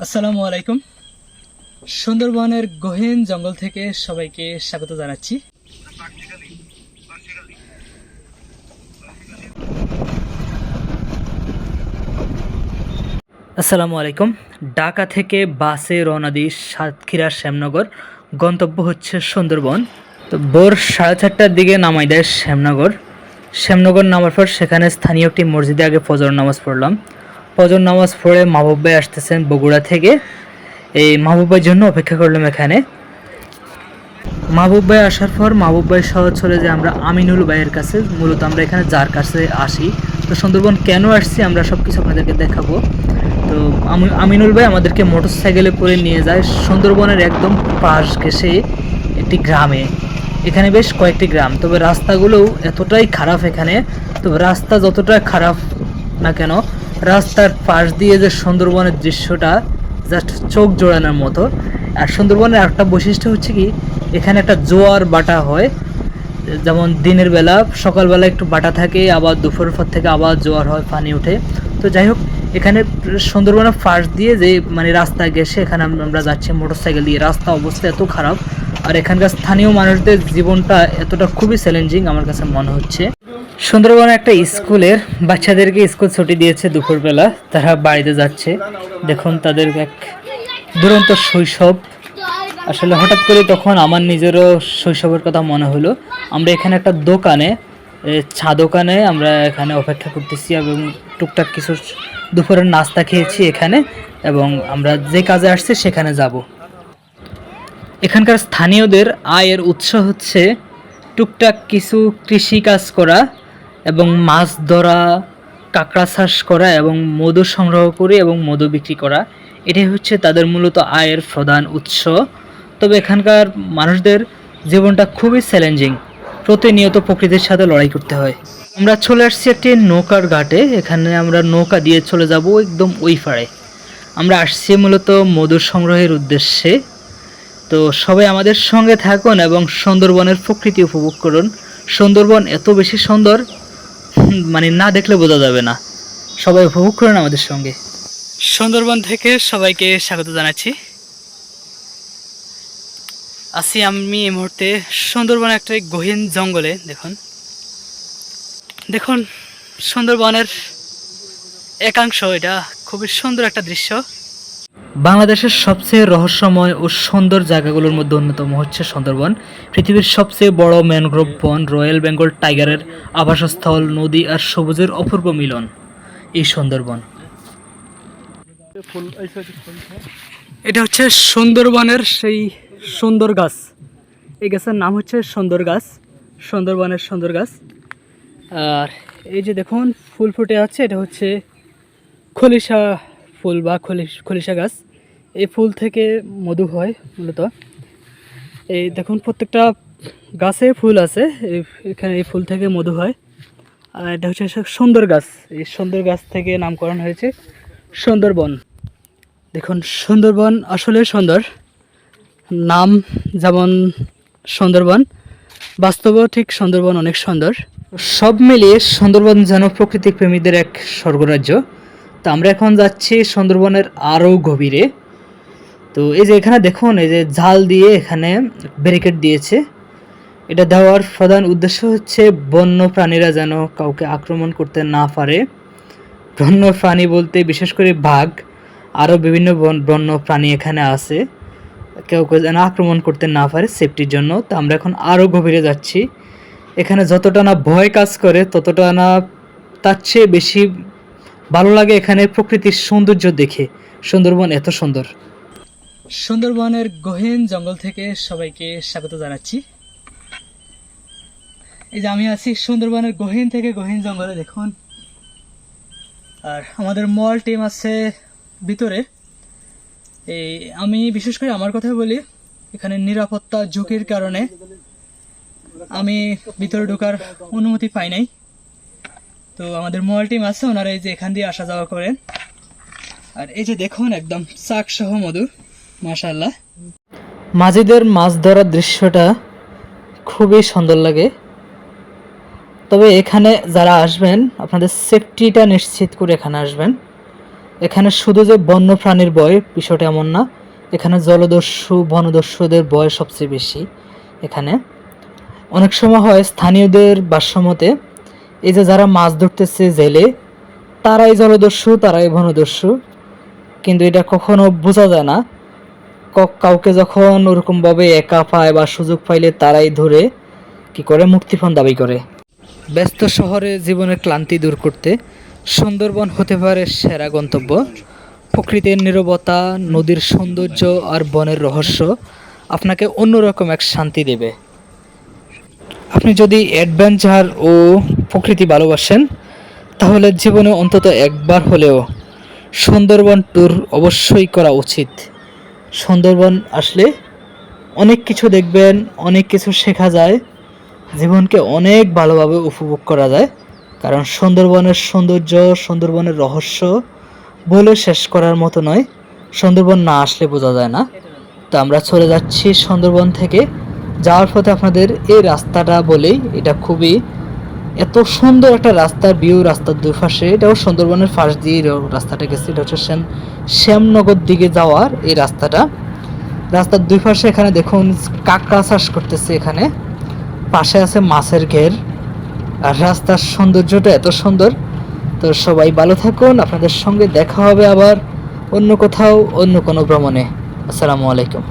আসসালামু আলাইকুম। সুন্দরবনের গহীন জঙ্গল থেকে সবাইকে স্বাগত জানাচ্ছি। আসসালামু আলাইকুম। ঢাকা থেকে বাসে রওনা দিই সাতক্ষীরা শ্যামনগর, গন্তব্য হচ্ছে সুন্দরবন। তো ভোর 4:30টার দিকে নামাই দেয় শ্যামনগর। শ্যামনগর নামার পর সেখানে স্থানীয় একটি মসজিদে আগে ফজর নামাজ পড়লাম। ফজর নামাজ পড়ে মাহবুব ভাই আসতেছেন বগুড়া থেকে, এই মাহবুব ভাইয়ের জন্য অপেক্ষা করলাম এখানে। মাহবুব ভাই আসার পর মাহবুব ভাই সহ চলে যায় আমরা আমিনুল ভাইয়ের কাছে। মূলত আমরা এখানে যার কাছে আসি, তো সুন্দরবন কেন আসছি আমরা সব কিছু আপনাদেরকে দেখাবো। তো আমিনুল ভাই আমাদেরকে মোটর সাইকেলে করে নিয়ে যায় সুন্দরবনের একদম পাশ ঘেঁষে একটি গ্রামে। এখানে বেশ কয়েকটি গ্রাম, তবে রাস্তাগুলোও এতটাই খারাপ এখানে। তবে রাস্তা যতটা খারাপ না কেন, রাস্তার পাশ দিয়ে যে সুন্দরবনের দৃশ্যটা জাস্ট চোখ জোড়ানোর মতো। আর সুন্দরবনের একটা বৈশিষ্ট্য হচ্ছে কি, এখানে একটা জোয়ার বাটা হয়। যেমন দিনের বেলা সকালবেলা একটু বাটা থাকে, আবার দুপুরের পর থেকে আবার জোয়ার হয়, পানি ওঠে। তো যাই হোক, এখানে সুন্দরবনের পাশ দিয়ে যে রাস্তা গেছে, এখানে আমরা যাচ্ছি মোটরসাইকেল দিয়ে। রাস্তা অবস্থা এত খারাপ, আর এখানকার স্থানীয় মানুষদের জীবনটা এতটা খুবই চ্যালেঞ্জিং আমার কাছে মনে হচ্ছে। সুন্দরবনে একটা স্কুলের বাচ্চাদেরকে স্কুল ছুটি দিয়েছে দুপুরবেলা, তারা বাড়িতে যাচ্ছে। দেখুন তাদের এক দুরন্ত শৈশব। আসলে হঠাৎ করে তখন আমার নিজেরও শৈশবের কথা মনে হলো। আমরা এখানে একটা দোকানে, চা দোকানে আমরা এখানে অপেক্ষা করতেছি এবং টুকটাক কিছু দুপুরের নাস্তা খেয়েছি এখানে, এবং আমরা যে কাজে আসছি সেখানে যাব। এখানকার স্থানীয়দের আয়ের উৎস হচ্ছে টুকটাক কিছু কৃষি কাজ করা এবং মাছ ধরা, কাঁকড়া চাষ করা এবং মধু সংগ্রহ করে এবং মধু বিক্রি করা। এটাই হচ্ছে তাদের মূলত আয়ের প্রধান উৎস। তবে এখানকার মানুষদের জীবনটা খুবই চ্যালেঞ্জিং, প্রতিনিয়ত প্রকৃতির সাথে লড়াই করতে হয়। আমরা চলে আসছি একটি নৌকার ঘাটে, এখানে আমরা নৌকা দিয়ে চলে যাব একদম ওই পাড়ে। আমরা আসছি মূলত মধু সংগ্রহের উদ্দেশ্যে। তো সবাই আমাদের সঙ্গে থাকুন এবং সুন্দরবনের প্রকৃতি উপভোগ করুন। সুন্দরবন এত বেশি সুন্দর, না দেখলে বোঝা যাবে না। সবাই উপভোগ করুন আমাদের সঙ্গে। সুন্দরবন থেকে সবাইকে স্বাগত জানাচ্ছি। আছি আমি এই মুহূর্তে সুন্দরবন একটা গহীন জঙ্গলে। দেখুন দেখুন সুন্দরবনের একাংশ, এটা খুবই সুন্দর একটা দৃশ্য। বাংলাদেশের সবচেয়ে রহস্যময় ও সুন্দর জায়গাগুলোর মধ্যে অন্যতম হচ্ছে সুন্দরবন। পৃথিবীর সবচেয়ে বড় ম্যানগ্রোভ বন, রয়্যাল বেঙ্গল টাইগারের আবাসস্থল, নদী আর সবুজের অপূর্ব মিলন এই সুন্দরবন। এটা হচ্ছে সুন্দরবনের সেই সুন্দর গাছ। এই গাছের নাম হচ্ছে সুন্দর গাছ, সুন্দরবনের সুন্দর গাছ। আর এই যে দেখুন ফুল ফুটে আছে, এটা হচ্ছে খলিশা ফুল বা খলিশা গাছ। এই ফুল থেকে মধু হয় মূলত। এই দেখুন প্রত্যেকটা গাছে ফুল আছে, এখানে এই ফুল থেকে মধু হয়। আর এটা হচ্ছে সুন্দর গাছ, এই সুন্দর গাছ থেকে নামকরণ হয়েছে সুন্দরবন। দেখুন সুন্দরবন আসলে সুন্দর, নাম যেমন সুন্দরবন, বাস্তবেও ঠিক সুন্দরবন অনেক সুন্দর। সব মিলিয়ে সুন্দরবন যেন প্রকৃতি প্রেমীদের এক স্বর্গরাজ্য। তো আমরা এখন যাচ্ছি সুন্দরবনের আরও গভীরে। তো এই যে এখানে দেখুন, এই যে জাল দিয়ে এখানে ব্যারিকেড দিয়েছে। এটা দেওয়ার প্রধান উদ্দেশ্য হচ্ছে বন্য প্রাণীরা যেন কাউকে আক্রমণ করতে না পারে। বন্য প্রাণী বলতে বিশেষ করে বাঘ, আরও বিভিন্ন বন্য প্রাণী এখানে আছে, কেউ যেন আক্রমণ করতে না পারে সেফটির জন্য। তো আমরা এখন আরও গভীরে যাচ্ছি। এখানে যতটা না ভয় কাজ করে, ততটা না তার চেয়ে বেশি ভালো লাগে এখানে প্রকৃতির সৌন্দর্য দেখে। সুন্দরবন এত সুন্দর। সুন্দরবনের গহীন জঙ্গল থেকে সবাইকে স্বাগত জানাচ্ছি। এই যে আমি আছি সুন্দরবনের গহীন থেকে গহীন জঙ্গলে, দেখুন। আর আমাদের মল টিম আছে ভিতরে। এই আমি বিশেষ করে আমার কথা বলি, এখানে নিরাপত্তা ঝুঁকির কারণে আমি ভিতরে ঢোকার অনুমতি পাই নাই। তো আমাদের মল টিম আছে, ওনারা এই যে এখান দিয়ে আসা যাওয়া করেন। আর এই যে দেখুন একদম চাক সহ মধু, মাশাআল্লাহ। মাঝিদের মাছ ধরার দৃশ্যটা খুবই সুন্দর লাগে। তবে এখানে যারা আসবেন আপনাদের সেফটিটা নিশ্চিত করে এখানে আসবেন। এখানে শুধু যে বন্য প্রাণীর ভয় বিষয়টা এমন না, এখানে জলদস্যু বনদস্যুদের ভয় সবচেয়ে বেশি। এখানে অনেক সময় হয় স্থানীয়দের ভাষ্যমতে এই যে যারা মাছ ধরতেছে জেলে, তারাই জলদস্যু তারাই বনদস্যু, কিন্তু এটা কখনো বোঝা যায় না। কাউকে যখন ওরকমভাবে একা পায় বা সুযোগ পাইলে তারাই ধরে কি করে মুক্তিপণ দাবি করে। ব্যস্ত শহরে জীবনের ক্লান্তি দূর করতে সুন্দরবন হতে পারে সেরা গন্তব্য। প্রকৃতির নীরবতা, নদীর সৌন্দর্য আর বনের রহস্য আপনাকে অন্যরকম এক শান্তি দেবে। আপনি যদি অ্যাডভেঞ্চার ও প্রকৃতি ভালোবাসেন, তাহলে জীবনে অন্তত একবার হলেও সুন্দরবন ট্যুর অবশ্যই করা উচিত। সুন্দরবন আসলে অনেক কিছু দেখবেন, অনেক কিছু শেখা যায়, জীবনকে অনেক ভালোভাবে উপভোগ করা যায়। কারণ সুন্দরবনের সৌন্দর্য, সুন্দরবনের রহস্য বলে শেষ করার মতো নয়। সুন্দরবন না আসলে বোঝা যায় না। তো আমরা চলে যাচ্ছি সুন্দরবন থেকে। যাওয়ার পথে আপনাদের এই রাস্তাটা বলেই, এটা খুবই এত সুন্দর একটা রাস্তার ভিউ, রাস্তার দুপাশে, এটাও সুন্দরবনের পাশ দিয়ে রাস্তাটা গেছে। এটা হচ্ছে শ্যামনগর দিকে যাওয়ার এই রাস্তাটা। রাস্তার দুই পাশে এখানে দেখুন কাঁকড়া চাষ করতেছে, এখানে পাশে আছে মাছের ঘের, আর রাস্তার সৌন্দর্যটা এত সুন্দর। তো সবাই ভালো থাকুন, আপনাদের সঙ্গে দেখা হবে আবার অন্য কোথাও, অন্য কোনো ভ্রমণে। আসসালামু আলাইকুম।